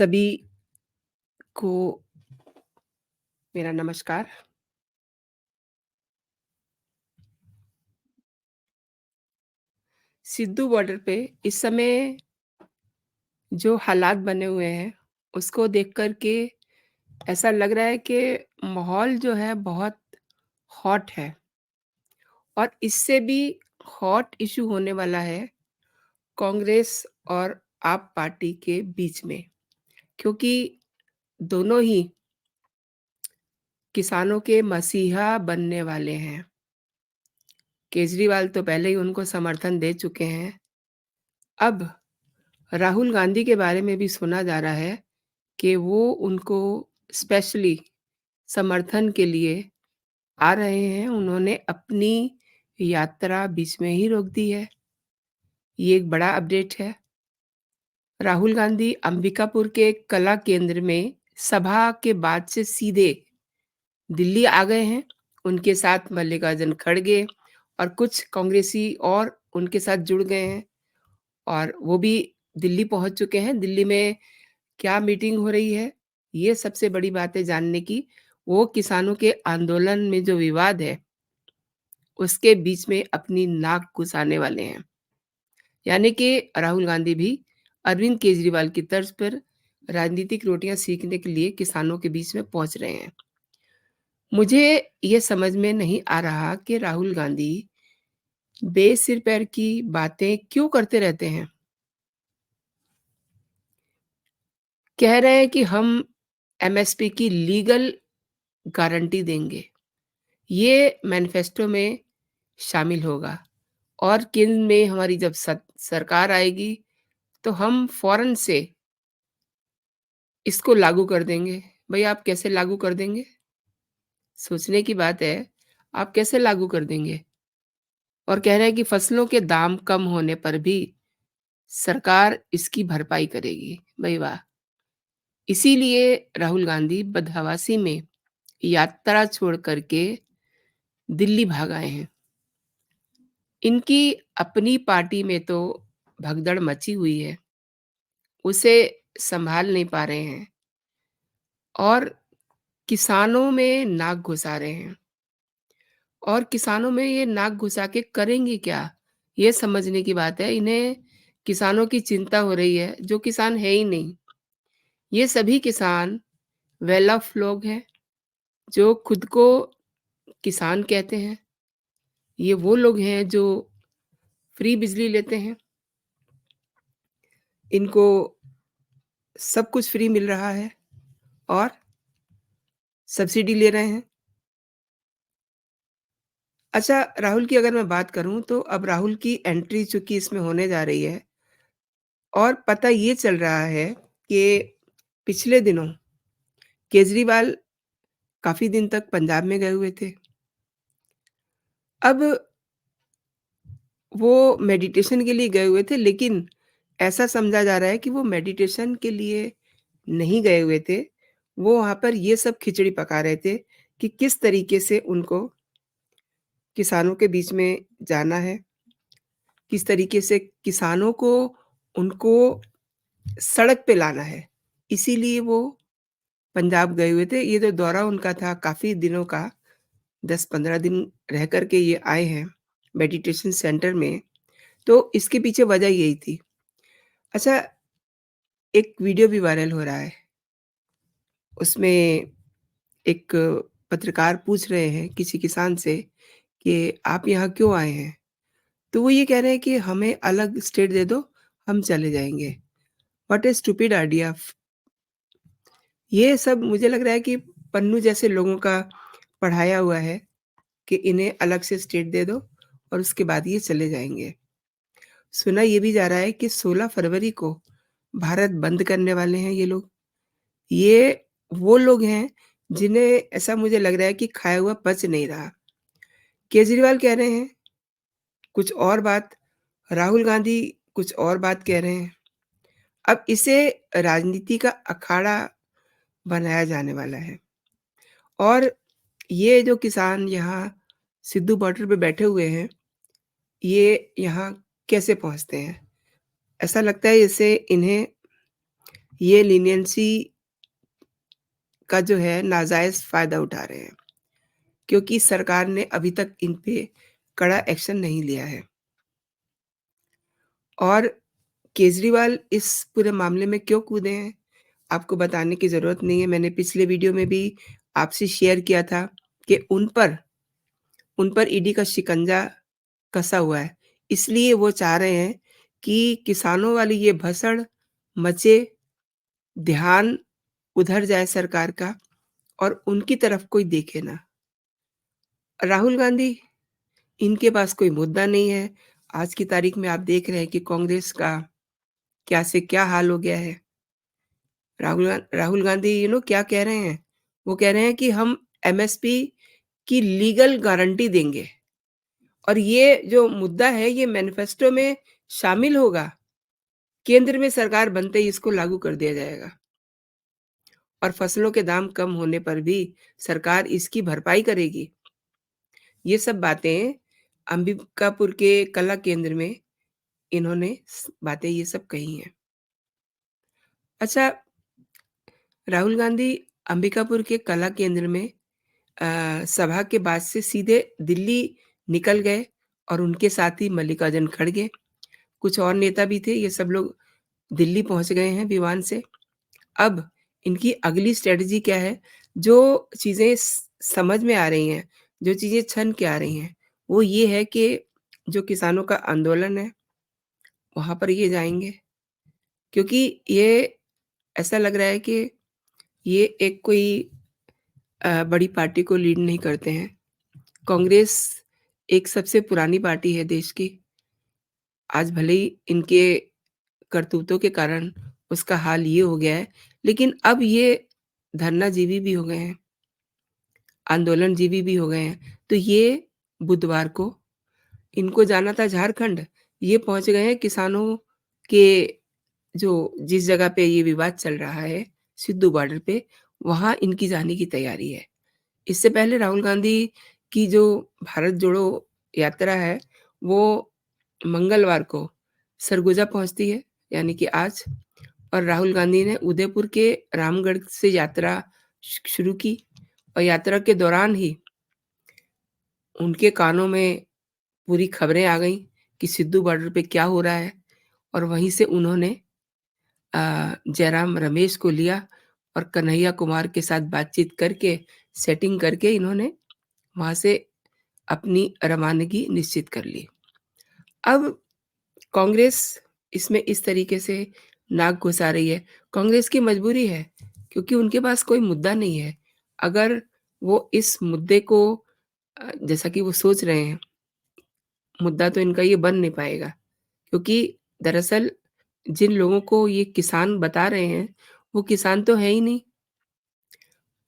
सभी को मेरा नमस्कार। सिद्धू बॉर्डर पे इस समय जो हालात बने हुए हैं, उसको देख कर के ऐसा लग रहा है कि माहौल जो है बहुत हॉट है और इससे भी हॉट इश्यू होने वाला है कांग्रेस और आप पार्टी के बीच में। क्योंकि दोनों ही किसानों के मसीहा बनने वाले हैं। केजरीवाल तो पहले ही उनको समर्थन दे चुके हैं। अब राहुल गांधी के बारे में भी सुना जा रहा है कि वो उनको स्पेशली समर्थन के लिए आ रहे हैं। उन्होंने अपनी यात्रा बीच में ही रोक दी है। ये एक बड़ा अपडेट है। राहुल गांधी अंबिकापुर के कला केंद्र में सभा के बाद से सीधे दिल्ली आ गए हैं। उनके साथ मल्लिकार्जुन खड़गे और कुछ कांग्रेसी और उनके साथ जुड़ गए हैं और वो भी दिल्ली पहुंच चुके हैं। दिल्ली में क्या मीटिंग हो रही है, ये सबसे बड़ी बात है जानने की। वो किसानों के आंदोलन में जो विवाद है, उसके बीच में अपनी नाक घुसाने वाले हैं। यानी कि राहुल गांधी भी अरविंद केजरीवाल की तर्ज पर राजनीतिक रोटियां सीखने के लिए किसानों के बीच में पहुंच रहे हैं। मुझे ये समझ में नहीं आ रहा कि राहुल गांधी बेसिर पैर की बातें क्यों करते रहते हैं। कह रहे हैं कि हम एमएसपी की लीगल गारंटी देंगे। ये मैनिफेस्टो में शामिल होगा और केंद्र में हमारी जब सरकार आएगी तो हम फ़ौरन से इसको लागू कर देंगे। भई आप कैसे लागू कर देंगे? सोचने की बात है, आप कैसे लागू कर देंगे? और कह रहे हैं कि फसलों के दाम कम होने पर भी सरकार इसकी भरपाई करेगी। भई वाह! इसीलिए राहुल गांधी बदहवासी में यात्रा छोड़ कर के दिल्ली भाग आए हैं। इनकी अपनी पार्टी में तो भगदड़ मची हुई है, उसे सँभाल नहीं पा रहे हैं और किसानों में नाक घुसा रहे हैं और किसानों में ये नाक घुसा के करेंगे क्या? ये समझने की बात है। इन्हें किसानों की चिंता हो रही है, जो किसान है ही नहीं। ये सभी किसान वेल ऑफ लोग हैं, जो खुद को किसान कहते हैं। ये वो लोग हैं जो फ्री बिजली लेते हैं, इनको सब कुछ फ्री मिल रहा है और सब्सिडी ले रहे हैं। अच्छा, राहुल की अगर मैं बात करूँ तो अब राहुल की एंट्री चूँकि इसमें होने जा रही है और पता ये चल रहा है कि पिछले दिनों केजरीवाल काफ़ी दिन तक पंजाब में गए हुए थे। अब वो मेडिटेशन के लिए गए हुए थे, लेकिन ऐसा समझा जा रहा है कि वो मेडिटेशन के लिए नहीं गए हुए थे। वो वहाँ पर ये सब खिचड़ी पका रहे थे कि किस तरीके से उनको किसानों के बीच में जाना है, किस तरीके से किसानों को उनको सड़क पे लाना है। इसीलिए वो पंजाब गए हुए थे। ये जो दौरा उनका था काफ़ी दिनों का, 10-15 दिन रह कर के ये आए हैं मेडिटेशन सेंटर में, तो इसके पीछे वजह यही थी। अच्छा, एक वीडियो भी वायरल हो रहा है। उसमें एक पत्रकार पूछ रहे हैं किसी किसान से कि आप यहाँ क्यों आए हैं? तो वो ये कह रहे हैं कि हमें अलग स्टेट दे दो, हम चले जाएँगे। What a stupid idea! ये सब मुझे लग रहा है कि पन्नू जैसे लोगों का पढ़ाया हुआ है कि इन्हें अलग से स्टेट दे दो और उसके बाद ये चले जाएँगे। सुना ये भी जा रहा है कि 16 फरवरी को भारत बंद करने वाले हैं ये लोग। ये वो लोग हैं जिन्हें ऐसा मुझे लग रहा है कि खाया हुआ पच नहीं रहा। केजरीवाल कह रहे हैं कुछ और बात, राहुल गांधी कुछ और बात कह रहे हैं। अब इसे राजनीति का अखाड़ा बनाया जाने वाला है और ये जो किसान यहाँ सिद्धू बॉर्डर पे बैठे हुए हैं, ये यहाँ कैसे पहुँचते हैं? ऐसा लगता है जैसे इन्हें ये लीनियंसी का जो है नाजायज़ फ़ायदा उठा रहे हैं, क्योंकि सरकार ने अभी तक इन पे कड़ा एक्शन नहीं लिया है। और केजरीवाल इस पूरे मामले में क्यों कूदे हैं, आपको बताने की ज़रूरत नहीं है। मैंने पिछले वीडियो में भी आपसे शेयर किया था कि उन पर ईडी का शिकंजा कसा हुआ है। इसलिए वो चाह रहे हैं कि किसानों वाली ये भसड़ मचे, ध्यान उधर जाए सरकार का और उनकी तरफ कोई देखे ना। राहुल गांधी, इनके पास कोई मुद्दा नहीं है। आज की तारीख में आप देख रहे हैं कि कांग्रेस का क्या से क्या हाल हो गया है। राहुल गांधी क्या कह रहे हैं? वो कह रहे हैं कि हम एमएसपी की लीगल गारंटी देंगे और ये जो मुद्दा है ये मैनिफेस्टो में शामिल होगा। केंद्र में सरकार बनते ही इसको लागू कर दिया जाएगा और फसलों के दाम कम होने पर भी सरकार इसकी भरपाई करेगी। ये सब बातें अंबिकापुर के कला केंद्र में इन्होंने बातें ये सब कही हैं। अच्छा, राहुल गांधी अंबिकापुर के कला केंद्र में सभा के बाद से सीधे दिल्ली निकल गए और उनके साथ ही मल्लिकार्जुन खड़गे, कुछ और नेता भी थे, ये सब लोग दिल्ली पहुंच गए हैं विमान से। अब इनकी अगली स्ट्रैटेजी क्या है? जो चीज़ें समझ में आ रही हैं, जो चीज़ें छन के आ रही हैं, वो ये है कि जो किसानों का आंदोलन है, वहाँ पर ये जाएँगे। क्योंकि ये ऐसा लग रहा है कि ये एक कोई बड़ी पार्टी को लीड नहीं करते हैं। कांग्रेस एक सबसे पुरानी पार्टी है देश की। आज भले ही इनके करतूतों के कारण उसका हाल ये हो गया है, लेकिन अब ये धरनाजीवी भी हो गए हैं, आंदोलनजीवी भी हो गए हैं। तो ये बुधवार को इनको जाना था झारखंड, ये पहुँच गए हैं किसानों के जो जिस जगह पे ये विवाद चल रहा है, सिद्धू बॉर्डर पे, वहाँ इनकी जाने की तैयारी है। इससे पहले राहुल गांधी की जो भारत जोड़ो यात्रा है, वो मंगलवार को सरगुजा पहुँचती है, यानी कि आज। और राहुल गांधी ने उदयपुर के रामगढ़ से यात्रा शुरू की और यात्रा के दौरान ही उनके कानों में पूरी खबरें आ गईं कि सिद्धू बॉर्डर पे क्या हो रहा है और वहीं से उन्होंने जयराम रमेश को लिया और कन्हैया कुमार के साथ बातचीत करके, सेटिंग करके इन्होंने वहाँ से अपनी रवानगी निश्चित कर ली। अब कांग्रेस इसमें इस तरीके से नाक घुसा रही है। कांग्रेस की मजबूरी है, क्योंकि उनके पास कोई मुद्दा नहीं है। अगर वो इस मुद्दे को जैसा कि वो सोच रहे हैं, मुद्दा तो इनका ये बन नहीं पाएगा, क्योंकि दरअसल जिन लोगों को ये किसान बता रहे हैं, वो किसान तो है ही नहीं।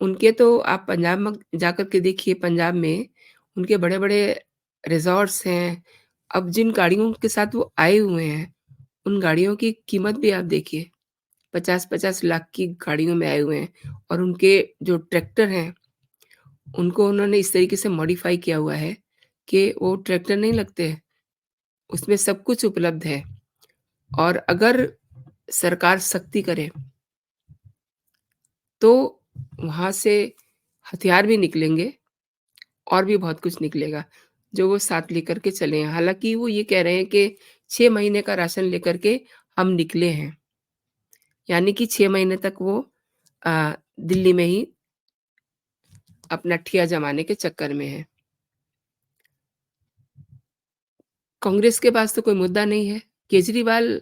उनके तो आप पंजाब में जाकर के देखिए, पंजाब में उनके बड़े-बड़े रिज़ॉर्ट्स हैं। अब जिन गाड़ियों के साथ वो आए हुए हैं, उन गाड़ियों की कीमत भी आप देखिए, 50-50 लाख की गाड़ियों में आए हुए हैं और उनके जो ट्रैक्टर हैं, उनको उन्होंने इस तरीके से मॉडिफ़ाई किया हुआ है कि वो ट्रैक्टर नहीं लगते, उसमें सब कुछ उपलब्ध है। और अगर सरकार सख्ती करे, तो वहाँ से हथियार भी निकलेंगे और भी बहुत कुछ निकलेगा, जो वो साथ लेकर के चले हैं। हालाँकि वो ये कह रहे हैं कि 6 महीने का राशन लेकर के हम निकले हैं, यानी कि 6 महीने तक वो दिल्ली में ही अपना ठिया जमाने के चक्कर में हैं। कांग्रेस के पास तो कोई मुद्दा नहीं है, केजरीवाल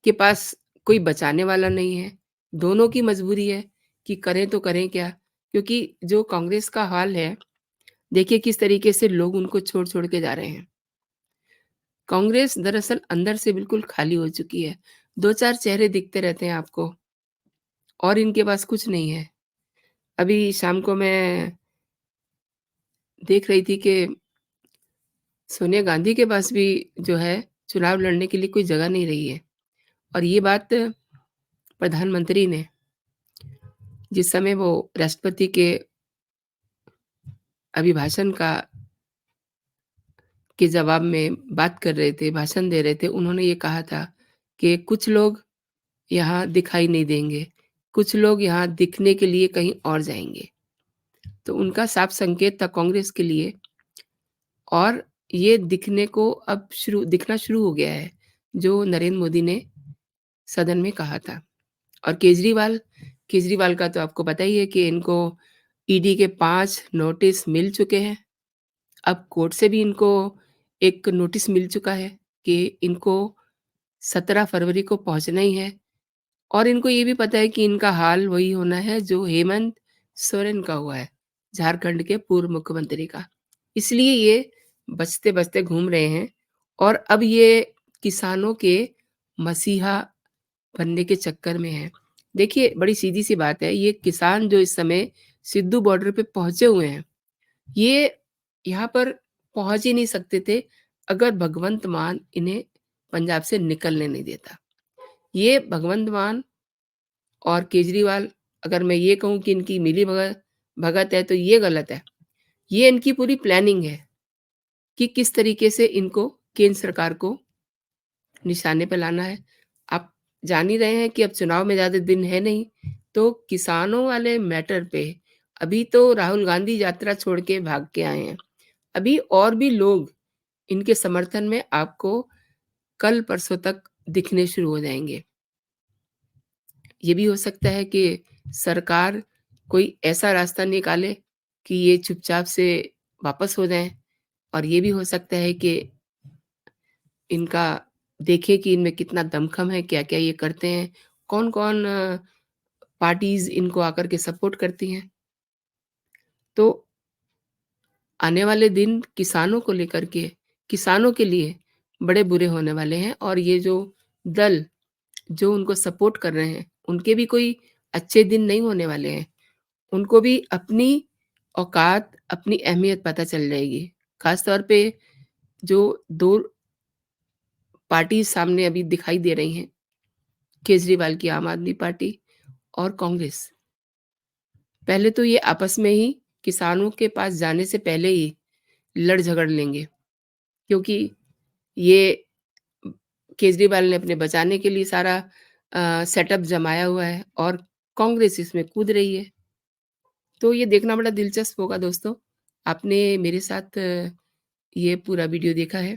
के पास कोई बचाने वाला नहीं है। दोनों की मजबूरी है कि करें तो करें क्या? क्योंकि जो कांग्रेस का हाल है, देखिए किस तरीके से लोग उनको छोड़-छोड़ के जा रहे हैं। कांग्रेस दरअसल अंदर से बिल्कुल खाली हो चुकी है। 2-4 चेहरे दिखते रहते हैं आपको और इनके पास कुछ नहीं है। अभी शाम को मैं देख रही थी कि सोनिया गांधी के पास भी जो है चुनाव लड़ने के लिए कोई जगह नहीं रही है और ये बात प्रधानमंत्री ने जिस समय वो राष्ट्रपति के अभिभाषण का के जवाब में बात कर रहे थे, भाषण दे रहे थे, उन्होंने ये कहा था कि कुछ लोग यहाँ दिखाई नहीं देंगे, कुछ लोग यहाँ दिखने के लिए कहीं और जाएँगे। तो उनका साफ संकेत था कांग्रेस के लिए और ये दिखने को अब दिखना शुरू हो गया है, जो नरेंद्र मोदी ने सदन में कहा था। और केजरीवाल का तो आपको पता ही है कि इनको ईडी के 5 नोटिस मिल चुके हैं। अब कोर्ट से भी इनको एक नोटिस मिल चुका है कि इनको 17 फरवरी को पहुँचना ही है और इनको ये भी पता है कि इनका हाल वही होना है जो हेमंत सोरेन का हुआ है, झारखंड के पूर्व मुख्यमंत्री का। इसलिए ये बचते-बचते घूम रहे हैं और अब ये किसानों के मसीहा बनने के चक्कर में हैं। देखिए, बड़ी सीधी-सी बात है, ये किसान जो इस समय सिद्धू बॉर्डर पे पहुँचे हुए हैं, ये यहाँ पर पहुँच ही नहीं सकते थे, अगर भगवंत मान इन्हें पंजाब से निकलने नहीं देता। ये भगवंत मान और केजरीवाल, अगर मैं ये कहूँ कि इनकी मिली भगत है, तो ये गलत है। ये इनकी पूरी प्लानिंग है कि किस तरीके से इनको केंद्र सरकार को निशाने पे लाना है। आप जान ही रहे हैं कि अब चुनाव में ज़्यादा दिन है नहीं, तो किसानों वाले मैटर पे अभी तो राहुल गांधी यात्रा छोड़ के भाग के आए हैं। अभी और भी लोग इनके समर्थन में आपको कल-परसों तक दिखने शुरू हो जाएँगे। ये भी हो सकता है कि सरकार कोई ऐसा रास्ता निकाले कि ये चुपचाप से वापस हो जाएँ और ये भी हो सकता है कि इनका देखें कि इनमें कितना दमखम है, क्या-क्या ये करते हैं, कौन-कौन पार्टीज़ इनको आकर के सपोर्ट करती हैं। तो आने वाले दिन किसानों को लेकर के, किसानों के लिए बड़े बुरे होने वाले हैं और ये जो दल जो उनको सपोर्ट कर रहे हैं, उनके भी कोई अच्छे दिन नहीं होने वाले हैं। उनको भी अपनी औकात, अपनी अहमियत पता चल जाएगी। ख़ास तौर पे जो 2 पार्टी सामने अभी दिखाई दे रही हैं, केजरीवाल की आम आदमी पार्टी और कांग्रेस। पहले तो ये आपस में ही किसानों के पास जाने से पहले ही लड़ झगड़ लेंगे, क्योंकि ये केजरीवाल ने अपने बचाने के लिए सारा सेटअप जमाया हुआ है और कांग्रेस इसमें कूद रही है। तो ये देखना बड़ा दिलचस्प होगा दोस्तों। आपने मेरे साथ ये पूरा वीडियो देखा है।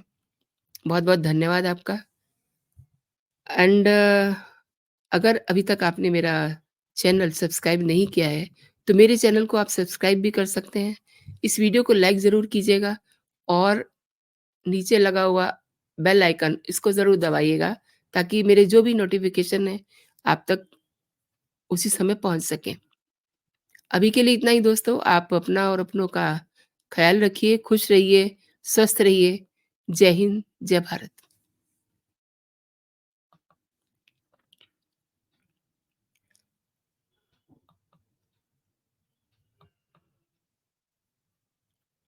बहुत-बहुत धन्यवाद आपका एंड अगर अभी तक आपने मेरा चैनल सब्सक्राइब नहीं किया है, तो मेरे चैनल को आप सब्सक्राइब भी कर सकते हैं। इस वीडियो को लाइक ज़रूर कीजिएगा और नीचे लगा हुआ बेल आइकन इसको ज़रूर दबाइएगा, ताकि मेरे जो भी नोटिफ़िकेशन है, आप तक उसी समय पहुँच सकें। अभी के लिए इतना ही दोस्तों, आप अपना और अपनों का ख़्याल रखिए, खुश रहिए, स्वस्थ रहिए। जय हिंद, जय भारत।